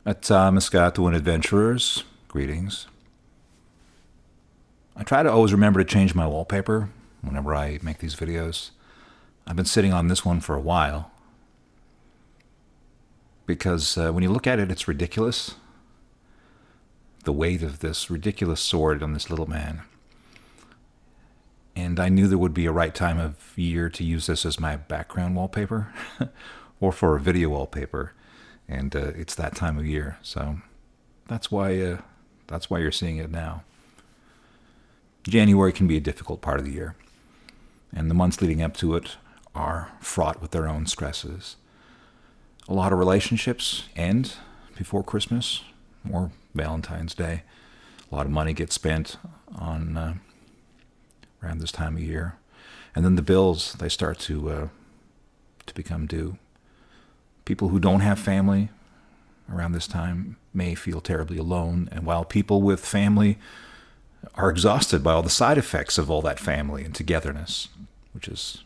Moscato and Adventurers, greetings. I try to always remember to change my wallpaper whenever I make these videos. I've been sitting on this one for a while because when you look at it, it's ridiculous. The weight of this ridiculous sword on this little man. And I knew there would be a right time of year to use this as my background wallpaper or for a video wallpaper. And it's that time of year, so that's why you're seeing it now. January can be a difficult part of the year, and the months leading up to it are fraught with their own stresses. A lot of relationships end before Christmas or Valentine's Day. A lot of money gets spent on around this time of year, and then the bills, they start to become due. People who don't have family around this time may feel terribly alone, and while people with family are exhausted by all the side effects of all that family and togetherness, which is,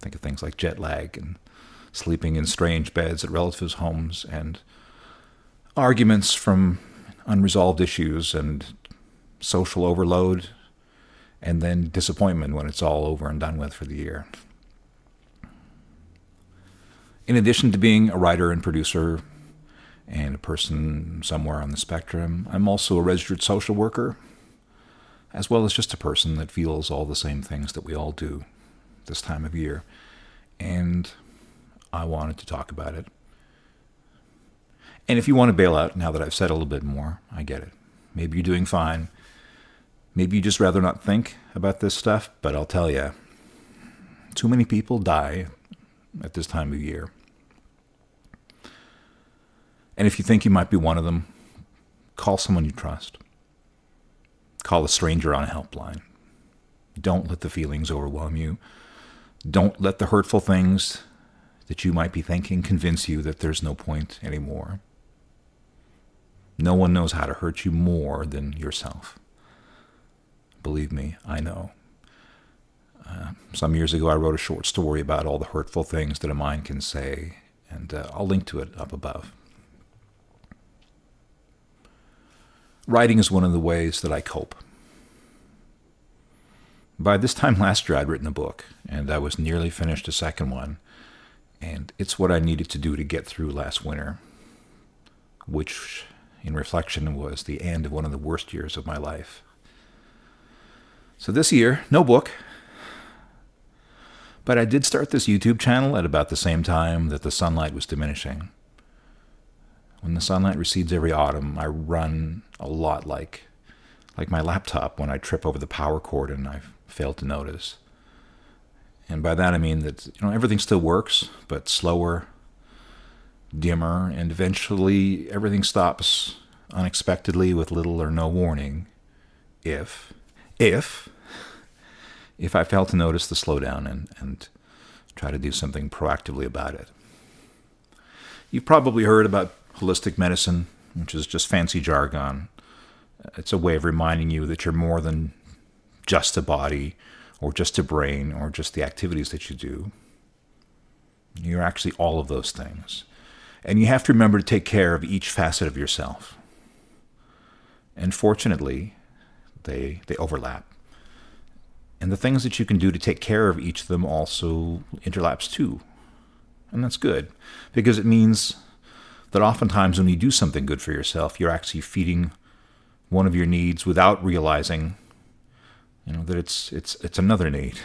think of things like jet lag and sleeping in strange beds at relatives' homes and arguments from unresolved issues and social overload, and then disappointment when it's all over and done with for the year. In addition to being a writer and producer and a person somewhere on the spectrum, I'm also a registered social worker, as well as just a person that feels all the same things that we all do this time of year. And I wanted to talk about it. And if you want to bail out now that I've said a little bit more, I get it. Maybe you're doing fine. Maybe you just rather not think about this stuff, but I'll tell you, too many people die at this time of year. And if you think you might be one of them, call someone you trust. Call a stranger on a helpline. Don't let the feelings overwhelm you. Don't let the hurtful things that you might be thinking convince you that there's no point anymore. No one knows how to hurt you more than yourself. Believe me, I know. Some years ago, I wrote a short story about all the hurtful things that a mind can say, and I'll link to it up above. Writing is one of the ways that I cope. By this time last year, I'd written a book, and I was nearly finished a second one, and it's what I needed to do to get through last winter, which, in reflection, was the end of one of the worst years of my life. So this year, no book, but I did start this YouTube channel at about the same time that the sunlight was diminishing. When the sunlight recedes every autumn, I run a lot like my laptop when I trip over the power cord and I fail to notice. And by that I mean that everything still works, but slower, dimmer, and eventually everything stops unexpectedly with little or no warning if I fail to notice the slowdown and try to do something proactively about it. You've probably heard about holistic medicine, which is just fancy jargon. It's a way of reminding you that you're more than just a body or just a brain or just the activities that you do. You're actually all of those things. And you have to remember to take care of each facet of yourself. And fortunately, they overlap. And the things that you can do to take care of each of them also interlaps too. And that's good, because it means that oftentimes when you do something good for yourself, you're actually feeding one of your needs without realizing, that it's another need.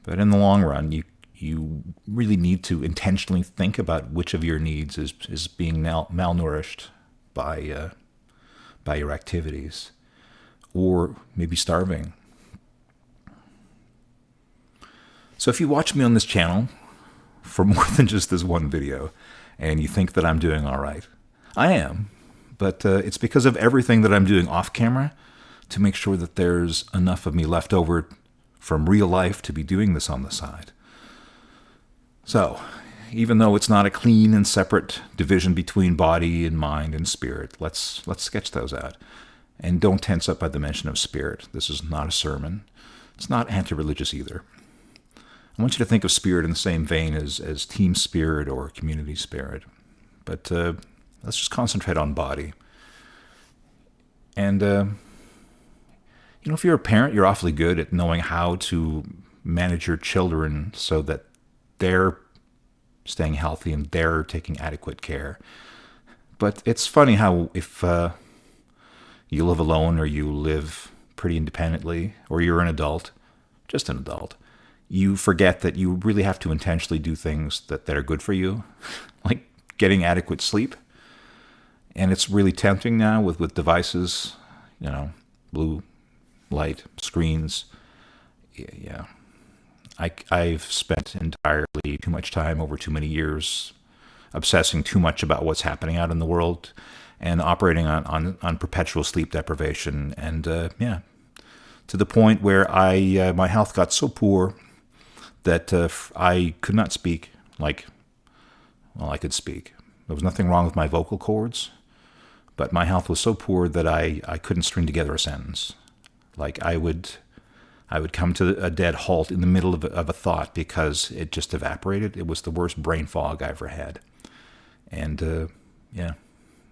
But in the long run, you really need to intentionally think about which of your needs is being malnourished by your activities, or maybe starving. So if you watch me on this channel for more than just this one video, and you think that I'm doing all right, I am, but it's because of everything that I'm doing off camera to make sure that there's enough of me left over from real life to be doing this on the side. So, even though it's not a clean and separate division between body and mind and spirit, let's sketch those out. And don't tense up by the mention of spirit. This is not a sermon. It's not anti-religious either. I want you to think of spirit in the same vein as team spirit or community spirit. But let's just concentrate on body. And, if you're a parent, you're awfully good at knowing how to manage your children so that they're staying healthy and they're taking adequate care. But it's funny how if you live alone or you live pretty independently or you're an adult, just an adult, you forget that you really have to intentionally do things that are good for you, like getting adequate sleep. And it's really tempting now with devices, blue light, screens. Yeah. I've spent entirely too much time over too many years obsessing too much about what's happening out in the world and operating on perpetual sleep deprivation. And to the point where my health got so poor that I could not speak I could speak. There was nothing wrong with my vocal cords, but my health was so poor that I couldn't string together a sentence. Like I would come to a dead halt in the middle of a thought because it just evaporated. It was the worst brain fog I ever had. And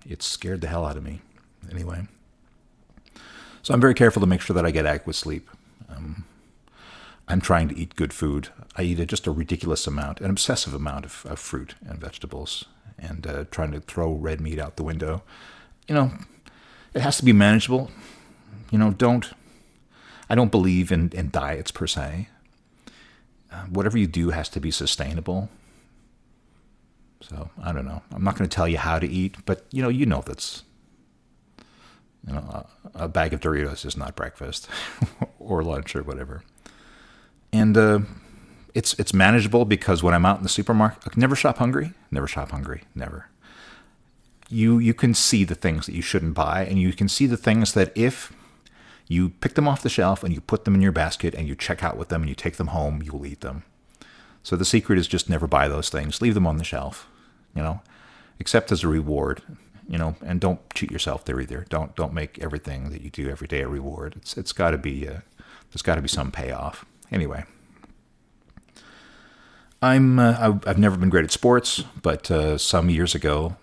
it scared the hell out of me. Anyway. So I'm very careful to make sure that I get adequate sleep. I'm trying to eat good food. I eat just a ridiculous amount, an obsessive amount of fruit and vegetables, and trying to throw red meat out the window. It has to be manageable. I don't believe in diets per se. Whatever you do has to be sustainable. So, I don't know. I'm not going to tell you how to eat, but, that's, a bag of Doritos is not breakfast or lunch or whatever. And it's manageable because when I'm out in the supermarket, never shop hungry. Never. You can see the things that you shouldn't buy, and you can see the things that if you pick them off the shelf and you put them in your basket and you check out with them and you take them home, you will eat them. So the secret is just never buy those things. Leave them on the shelf, except as a reward, and don't cheat yourself there either. Don't make everything that you do every day a reward. It's got to be there's got to be some payoff. Anyway, I've never been great at sports, but some years ago,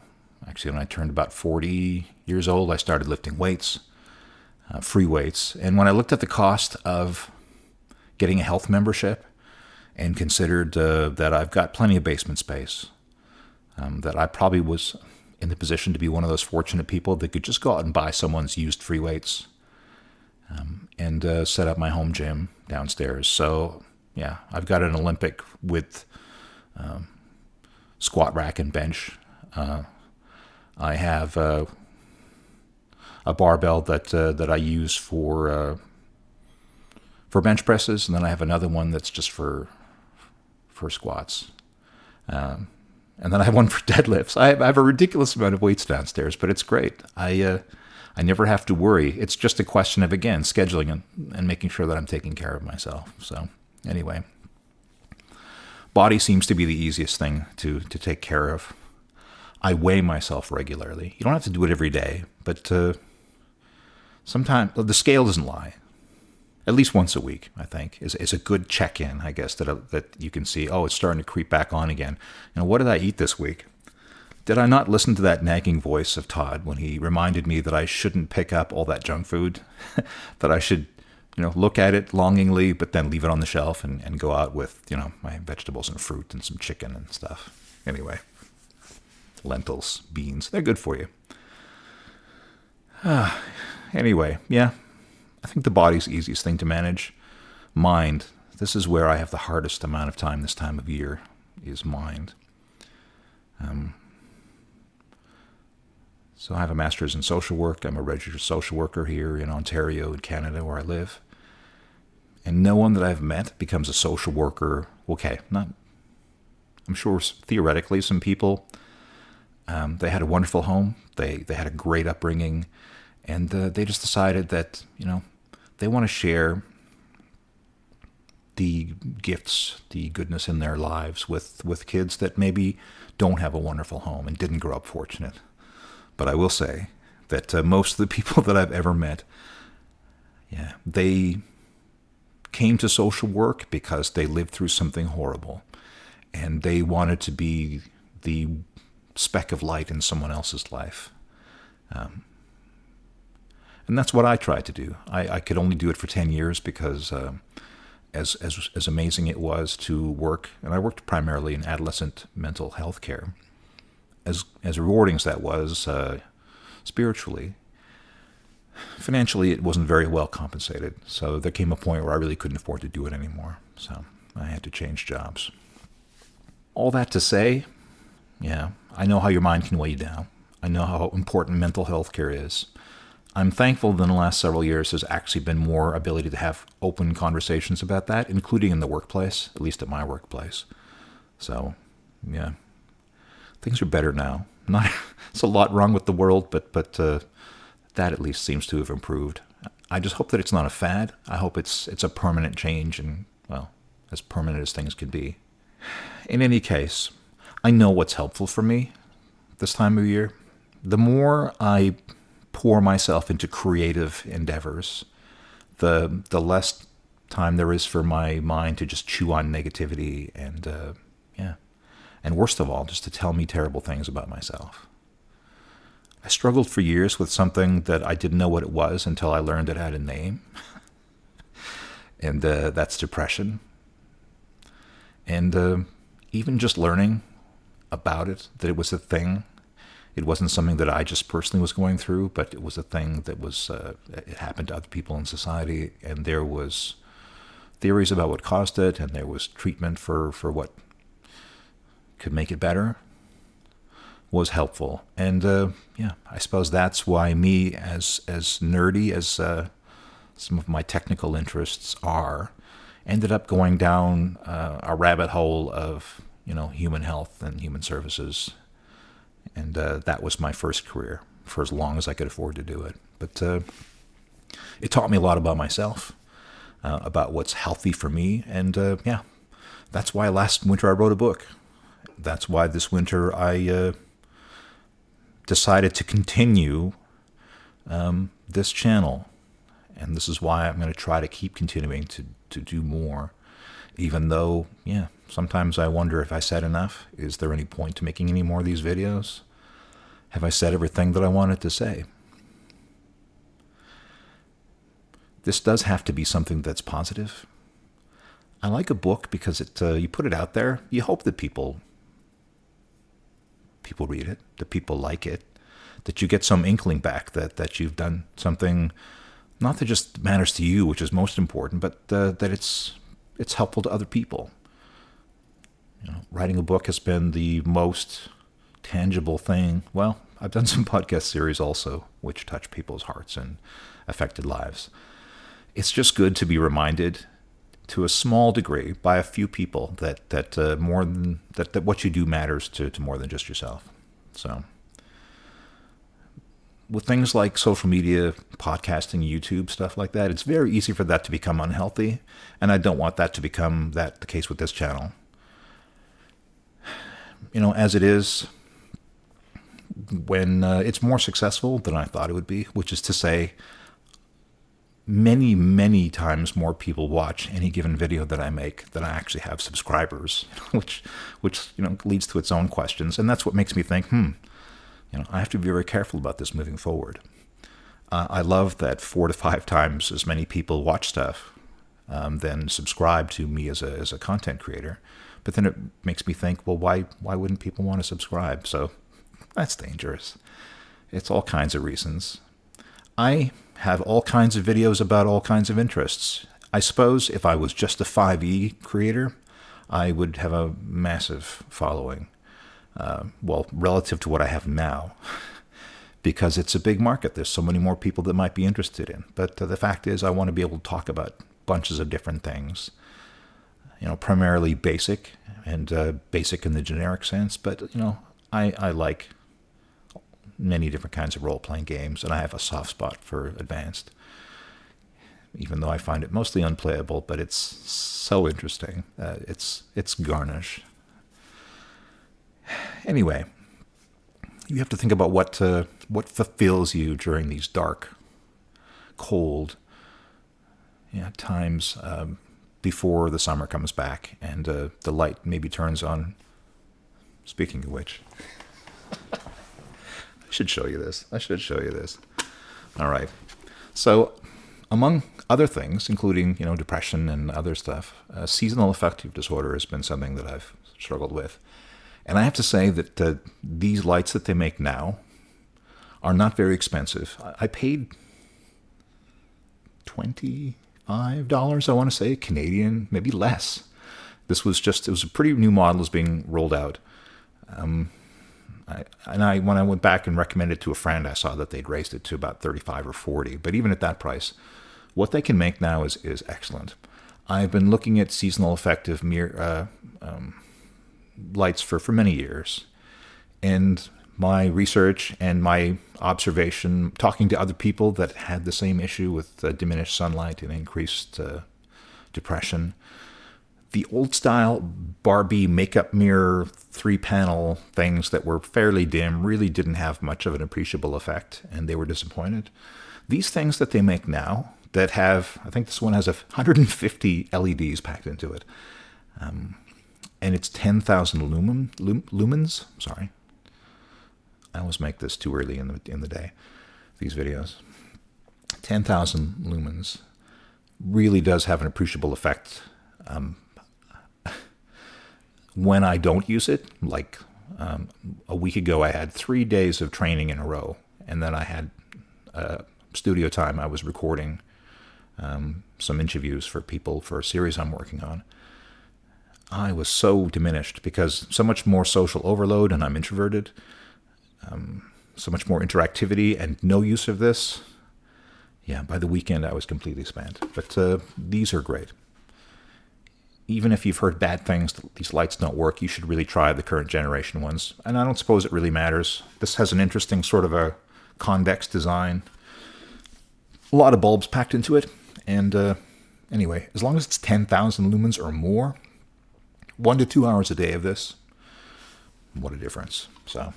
actually when I turned about 40 years old, I started lifting weights. Free weights. And when I looked at the cost of getting a health membership and considered that I've got plenty of basement space, that I probably was in the position to be one of those fortunate people that could just go out and buy someone's used free weights and set up my home gym downstairs. So, yeah, I've got an Olympic with squat rack and bench. I have a barbell that I use for bench presses, and then I have another one that's just for squats, and then I have one for deadlifts. I have a ridiculous amount of weights downstairs, but it's great. I never have to worry. It's just a question of, again, scheduling and making sure that I'm taking care of myself. So anyway, body seems to be the easiest thing to take care of. I weigh myself regularly. You don't have to do it every day, but sometimes the scale doesn't lie. At least once a week, I think, is a good check-in, I guess, that you can see, it's starting to creep back on again. What did I eat this week? Did I not listen to that nagging voice of Todd when he reminded me that I shouldn't pick up all that junk food, that I should, look at it longingly, but then leave it on the shelf and go out with, my vegetables and fruit and some chicken and stuff. Anyway, lentils, beans, they're good for you. Anyway, yeah, I think the body's the easiest thing to manage. Mind, this is where I have the hardest amount of time this time of year, is mind. So I have a master's in social work. I'm a registered social worker here in Ontario, in Canada, where I live. And no one that I've met becomes a social worker. Okay, I'm sure theoretically some people, they had a wonderful home. They had a great upbringing. And they just decided that, they want to share the gifts, the goodness in their lives with kids that maybe don't have a wonderful home and didn't grow up fortunate. But I will say that most of the people that I've ever met, they came to social work because they lived through something horrible. And they wanted to be the speck of light in someone else's life. And that's what I tried to do. I could only do it for 10 years because as amazing it was to work, and I worked primarily in adolescent mental health care, as rewarding as that was spiritually, financially it wasn't very well compensated. So there came a point where I really couldn't afford to do it anymore. So I had to change jobs. All that to say, yeah, I know how your mind can weigh you down. I know how important mental health care is. I'm thankful that in the last several years there's actually been more ability to have open conversations about that, including in the workplace, at least at my workplace. So, yeah, things are better now. It's a lot wrong with the world, but that at least seems to have improved. I just hope that it's not a fad. I hope it's a permanent change, and, well, as permanent as things can be. In any case, I know what's helpful for me this time of year. The more I pour myself into creative endeavors, the less time there is for my mind to just chew on negativity and worst of all, just to tell me terrible things about myself. I struggled for years with something that I didn't know what it was until I learned it had a name, and that's depression. And even just learning about it, that it was a thing. It wasn't something that I just personally was going through, but it was a thing that was it happened to other people in society, and there was theories about what caused it, and there was treatment for what could make it better, was helpful. And I suppose that's why me, as nerdy as some of my technical interests are, ended up going down a rabbit hole of human health and human services. And that was my first career for as long as I could afford to do it. But it taught me a lot about myself, about what's healthy for me. And that's why last winter I wrote a book. That's why this winter I decided to continue this channel. And this is why I'm going to try to keep continuing to do more. Even though, sometimes I wonder if I said enough. Is there any point to making any more of these videos? Have I said everything that I wanted to say? This does have to be something that's positive. I like a book because you put it out there. You hope that people read it, that people like it, that you get some inkling back that you've done something, not that just matters to you, which is most important, but that it's helpful to other people. Writing a book has been the most tangible thing. Well, I've done some podcast series also, which touch people's hearts and affected lives. It's just good to be reminded, to a small degree, by a few people that what you do matters to more than just yourself. So, with things like social media, podcasting, YouTube, stuff like that, it's very easy for that to become unhealthy, and I don't want that to become the case with this channel. As it is, when it's more successful than I thought it would be, which is to say, many, many times more people watch any given video that I make than I actually have subscribers, which leads to its own questions, and that's what makes me think, I have to be very careful about this moving forward. I love that 4 to 5 times as many people watch stuff than subscribe to me as a content creator. But then it makes me think, well, why wouldn't people want to subscribe? So that's dangerous. It's all kinds of reasons. I have all kinds of videos about all kinds of interests. I suppose if I was just a 5e creator, I would have a massive following. Relative to what I have now, because it's a big market. There's so many more people that might be interested in. But the fact is, I want to be able to talk about bunches of different things. Primarily basic, and basic in the generic sense. But, I like many different kinds of role-playing games, and I have a soft spot for advanced. Even though I find it mostly unplayable, but it's so interesting. It's garnish. Anyway, you have to think about what fulfills you during these dark, cold times before the summer comes back and the light maybe turns on. Speaking of which, should show you this. I should show you this. All right. So, among other things, including, depression and other stuff, seasonal affective disorder has been something that I've struggled with. And I have to say that these lights that they make now are not very expensive. I paid $25, I want to say, Canadian, maybe less. It was a pretty new model was being rolled out. When I went back and recommended it to a friend, I saw that they'd raised it to about 35 or 40. But even at that price, what they can make now is excellent. I've been looking at seasonal affective lights for many years. And my research and my observation, talking to other people that had the same issue with diminished sunlight and increased depression, the old style Barbie makeup mirror 3-panel things that were fairly dim really didn't have much of an appreciable effect, and they were disappointed. These things that they make now that have, I think this one has 150 LEDs packed into it, and it's 10,000 lumens. Sorry, I always make this too early in the day, these videos. 10,000 lumens really does have an appreciable effect. When I don't use it, like a week ago, I had 3 days of training in a row, and then I had studio time. I was recording some interviews for people for a series I'm working on. I was so diminished because so much more social overload, and I'm introverted. So much more interactivity and no use of this. Yeah, by the weekend I was completely spent. But these are great. Even if you've heard bad things, these lights don't work, you should really try the current generation ones. And I don't suppose it really matters. This has an interesting sort of a convex design. A lot of bulbs packed into it. And anyway, as long as it's 10,000 lumens or more, 1 to 2 hours a day of this, what a difference. So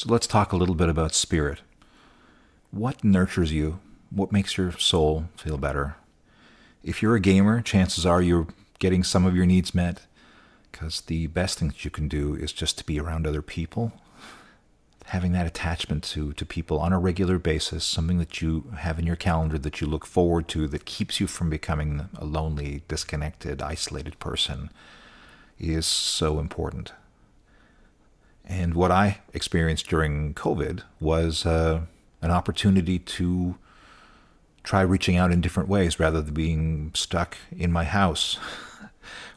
let's talk a little bit about spirit. What nurtures you? What makes your soul feel better? If you're a gamer, chances are you're getting some of your needs met, because the best thing that you can do is just to be around other people. Having that attachment to people on a regular basis, something that you have in your calendar that you look forward to, that keeps you from becoming a lonely, disconnected, isolated person, is so important. And what I experienced during COVID was an opportunity to try reaching out in different ways rather than being stuck in my house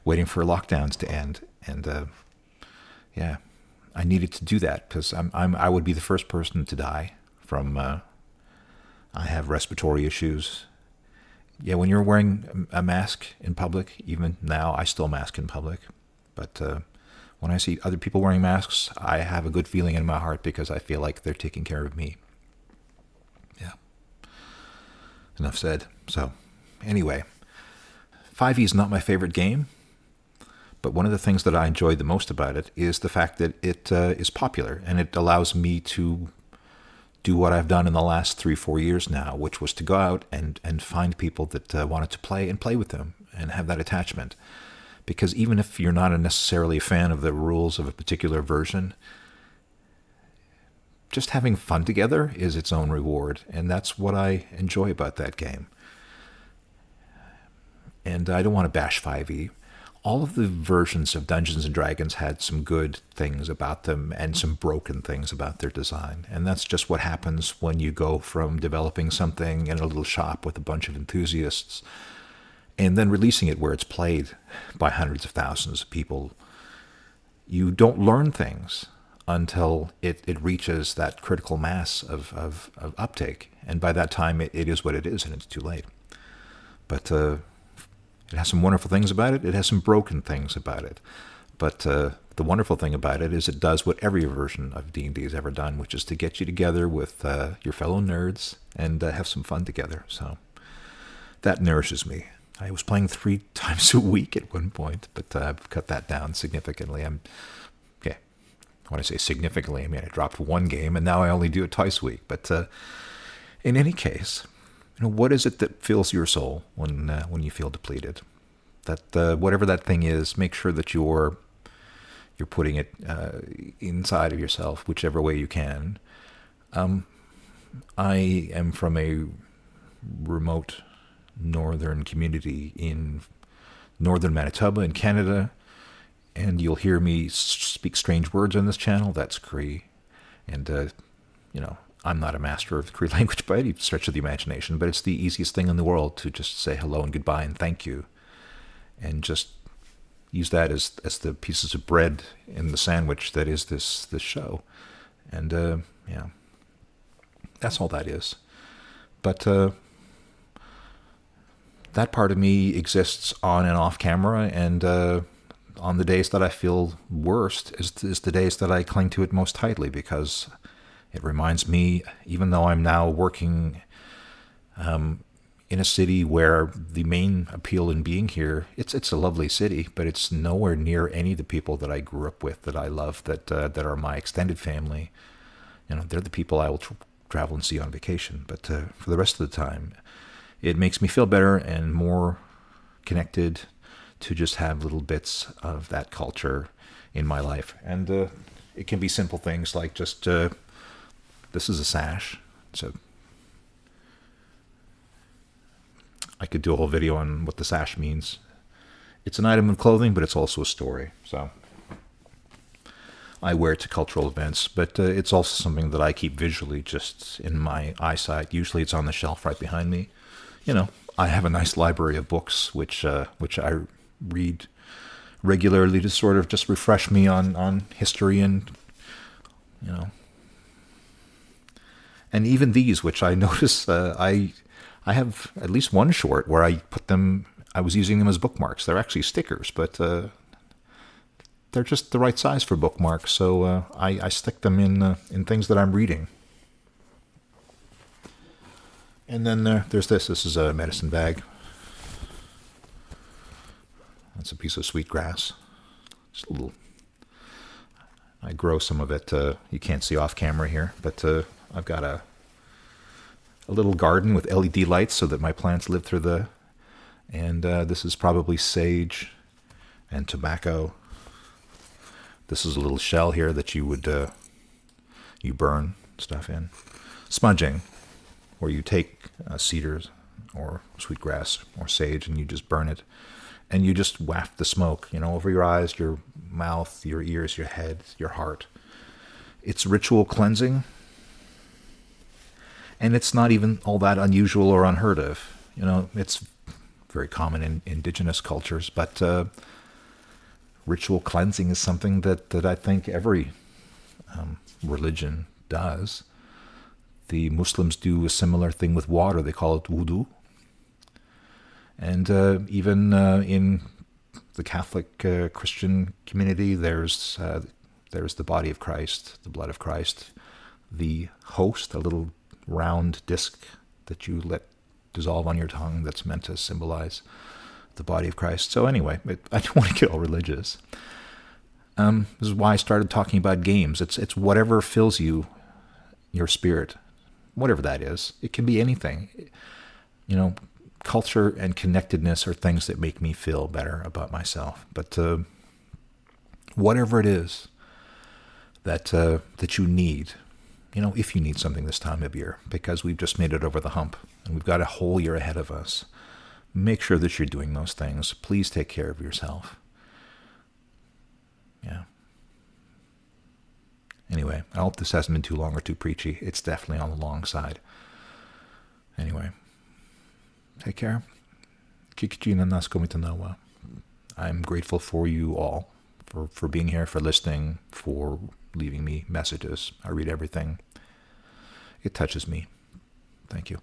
waiting for lockdowns to end. And yeah, I needed to do that because I would be the first person to die from I have respiratory issues. Yeah, when you're wearing a mask in public, even now I still mask in public, but when I see other people wearing masks, I have a good feeling in my heart because I feel like they're taking care of me. Yeah. Enough said. So, anyway, 5e is not my favorite game, but one of the things that I enjoy the most about it is the fact that it is popular, and it allows me to do what I've done in the last 3-4 years now, which was to go out and find people that wanted to play and play with them and have that attachment. Because even if you're not necessarily a fan of the rules of a particular version, just having fun together is its own reward, and that's what I enjoy about that game. And I don't want to bash 5e. All of the versions of Dungeons & Dragons had some good things about them and some broken things about their design. And that's just what happens when you go from developing something in a little shop with a bunch of enthusiasts and then releasing it where it's played by hundreds of thousands of people. You don't learn things until it reaches that critical mass of uptake. And by that time, it is what it is, and it's too late. But it has some wonderful things about it. It has some broken things about it. But the wonderful thing about it is it does what every version of D&D has ever done, which is to get you together with your fellow nerds and have some fun together. So that nourishes me. I was playing 3 times a week at one point, but I've cut that down significantly. When I say significantly, I mean I dropped 1 game, and now I only do it twice a week. But in any case, what is it that fills your soul when you feel depleted? That whatever that thing is, make sure that you're you're putting it inside of yourself, whichever way you can. I am from a remote northern community in northern Manitoba in Canada, and you'll hear me speak strange words on this channel. That's Cree. And, I'm not a master of the Cree language by any stretch of the imagination, but it's the easiest thing in the world to just say hello and goodbye and thank you. And just use that as the pieces of bread in the sandwich that is this show. And, that's all that is. But that part of me exists on and off camera, and on the days that I feel worst is the days that I cling to it most tightly, because it reminds me, even though I'm now working in a city where the main appeal in being here, it's a lovely city, but it's nowhere near any of the people that I grew up with, that I love, that are my extended family. They're the people I will travel and see on vacation. But for the rest of the time, it makes me feel better and more connected to just have little bits of that culture in my life. And it can be simple things like just, this is a sash. So I could do a whole video on what the sash means. It's an item of clothing, but it's also a story. So I wear it to cultural events, but it's also something that I keep visually just in my eyesight. Usually it's on the shelf right behind me. I have a nice library of books, which I read regularly to sort of just refresh me on history and, and even these, which I notice, I have at least one short where I was using them as bookmarks. They're actually stickers, but they're just the right size for bookmarks, so I stick them in things that I'm reading. And then there's this. This is a medicine bag. That's a piece of sweetgrass. Just a little. I grow some of it. You can't see off camera here, but I've got a little garden with LED lights so that my plants live through the. And this is probably sage and tobacco. This is a little shell here that you would you burn stuff in. Smudging, where you take cedars or sweetgrass or sage and you just burn it, and you just waft the smoke, over your eyes, your mouth, your ears, your head, your heart. It's ritual cleansing, and it's not even all that unusual or unheard of. It's very common in indigenous cultures, but ritual cleansing is something that I think every religion does. The Muslims do a similar thing with water. They call it wudu. And even in the Catholic Christian community, there's the body of Christ, the blood of Christ, the host, a little round disc that you let dissolve on your tongue that's meant to symbolize the body of Christ. So anyway, I don't want to get all religious. This is why I started talking about games. It's whatever fills you, your spirit, whatever that is. It can be anything. Culture and connectedness are things that make me feel better about myself. But whatever it is that you need, if you need something this time of year, because we've just made it over the hump and we've got a whole year ahead of us, make sure that you're doing those things. Please take care of yourself. Yeah. Anyway, I hope this hasn't been too long or too preachy. It's definitely on the long side. Anyway, take care. I'm grateful for you all, for being here, for listening, for leaving me messages. I read everything. It touches me. Thank you.